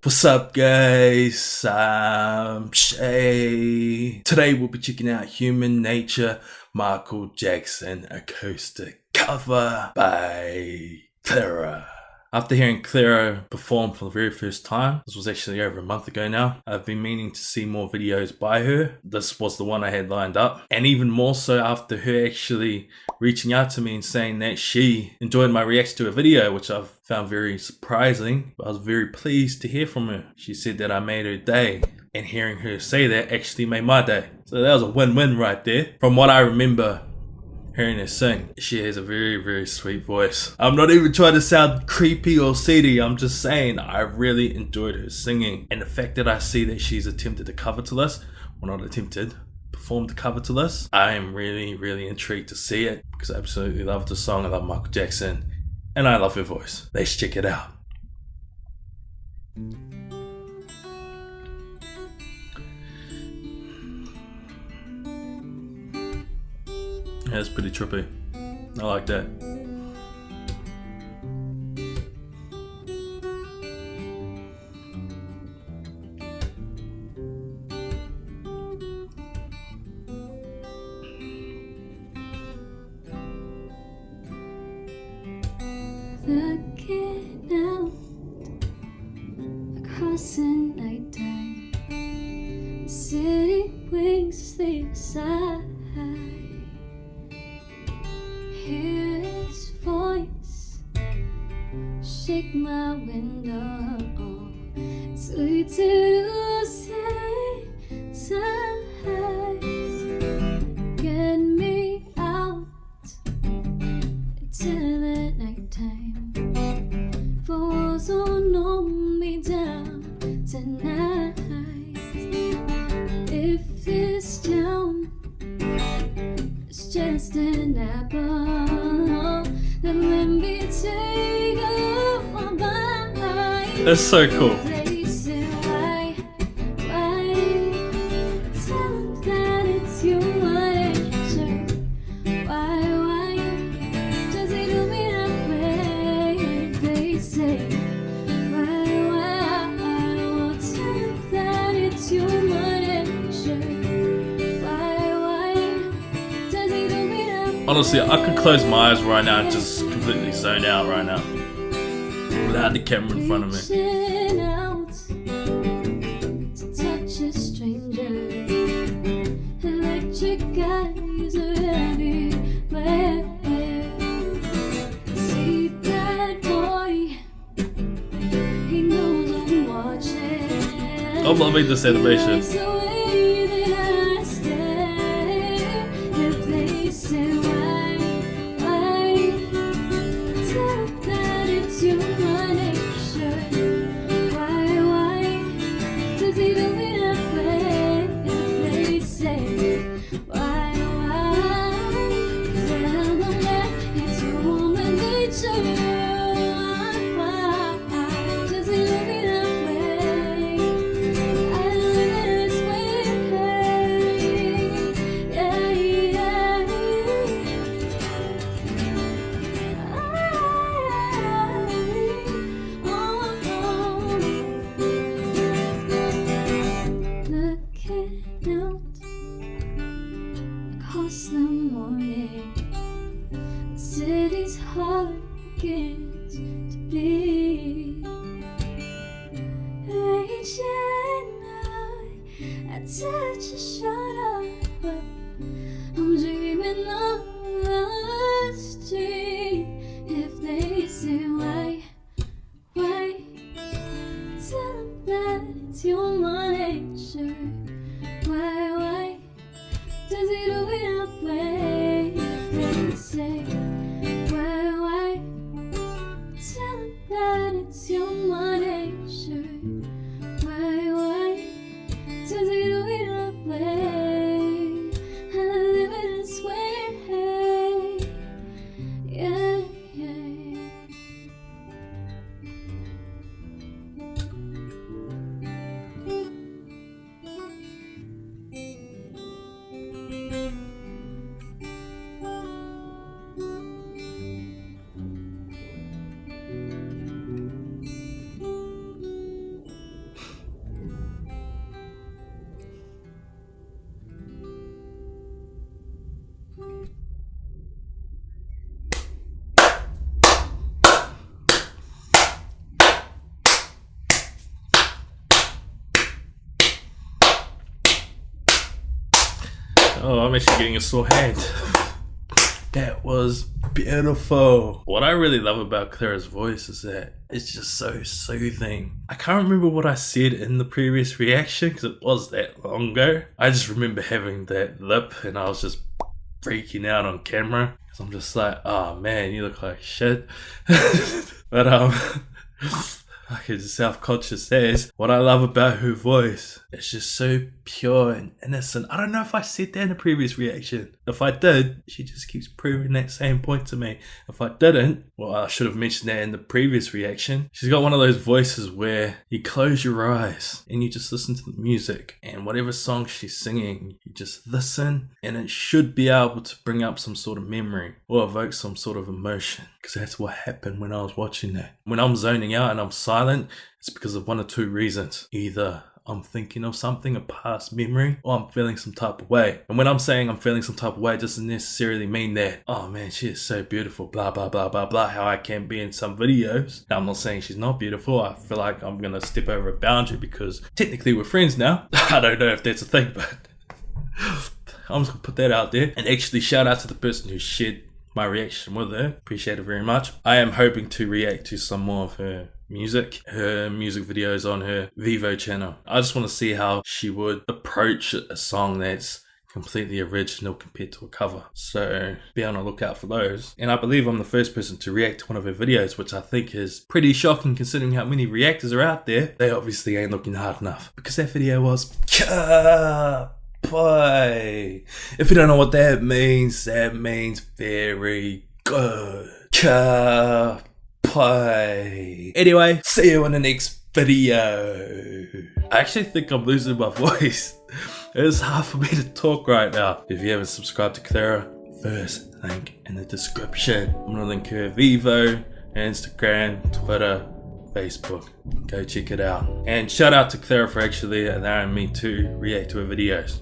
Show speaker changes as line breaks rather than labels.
What's up guys, I'm Shay. Today we'll be checking out Human Nature, Michael Jackson Acoustic cover by Chlara. After hearing Chlara perform for the very first time, this was actually over a month ago now, I've been meaning to see more videos by her. This was the one I had lined up, and even more so after her actually reaching out to me and saying that she enjoyed my reaction to a video, which I've found very surprising, but I was very pleased to hear from her. She said that I made her day, and hearing her say that actually made my day. So that was a win-win right there. From what I remember hearing her sing, she has a very sweet voice. I'm not even trying to sound creepy or seedy, I'm just saying I really enjoyed her singing. And the fact that I see that she's attempted to cover to this, well not attempted, performed the cover to this, I am really intrigued to see it because I absolutely love the song, I love Michael Jackson, and I love her voice. Let's check it out. Yeah, it's pretty trippy. I like that.
Looking out across the nighttime, the city wings sleep aside. Hear his voice shake my window. It's sweet to say sighs. Get me out till the nighttime. Falls on me down tonight. If this town is just an apple, then let me take a bite.
That's so cool.
They say why? Tell them that it's your nature. Why? Does it do me that way? If they say why? Well, tell them that it's your nature. Why? Does it do me that way?
Honestly, I could close my eyes right now and just completely zone out right now without the camera in front of me.
Reaching out to touch a stranger. Electric eyes are everywhere. See that boy, he knows I'm watching.
I'm loving this animation.
It's the way that I stare. If they say why, tell them that it's your nature. Why does he do me that way? If they say why, tell them that it's your woman nature. Why does he do me that way? I live this way, yeah. Looking out across the morning, the city's heart begins to beat. Reaching out, I touch your shoulder. I'm dreaming of the street. If they say why, tell them that it's your nature. Why does it do it that way? If they say why, tell them that it's your nature. Why does it do it that way? I live in this way, yeah.
Oh, I'm actually getting a sore hand. That was beautiful. What I really love about Clara's voice is that it's just so soothing. I can't remember what I said in the previous reaction because it was that long ago. I just remember having that lip and I was just freaking out on camera because I'm just like, oh man, you look like shit. But fucking self-conscious as what I love about her voice. It's just so pure and innocent. I don't know if I said that in a previous reaction. If I did, she just keeps proving that same point to me. If I didn't, well, I should have mentioned that in the previous reaction. She's got one of those voices where you close your eyes and you just listen to the music, and whatever song she's singing, you just listen, and it should be able to bring up some sort of memory or evoke some sort of emotion, because that's what happened when I was watching that. When I'm zoning out and I'm silent, it's because of one or two reasons. Either I'm thinking of something, a past memory, or I'm feeling some type of way. And when I'm saying I'm feeling some type of way, it doesn't necessarily mean that, oh man, she is so beautiful, blah, blah, blah, blah, blah, how I can be in some videos. Now, I'm not saying she's not beautiful. I feel like I'm going to step over a boundary because technically we're friends now. I don't know if that's a thing, but I'm just going to put that out there. And actually shout out to the person who shared my reaction with her. Appreciate it very much. I am hoping to react to some more of her music videos on her Vivo channel. I just want to see how she would approach a song that's completely original compared to a cover. So be on the lookout for those. And I believe I'm the first person to react to one of her videos, which I think is pretty shocking considering how many reactors are out there. They obviously ain't looking hard enough because that video was boy. If you don't know what that means very good. Anyway, see you in the next video. I actually think I'm losing my voice. It's hard for me to talk right now. If you haven't subscribed to Chlara, first link in the description. I'm gonna link her Vivo, Instagram, Twitter, Facebook. Go check it out. And shout out to Chlara for actually allowing me to react to her videos.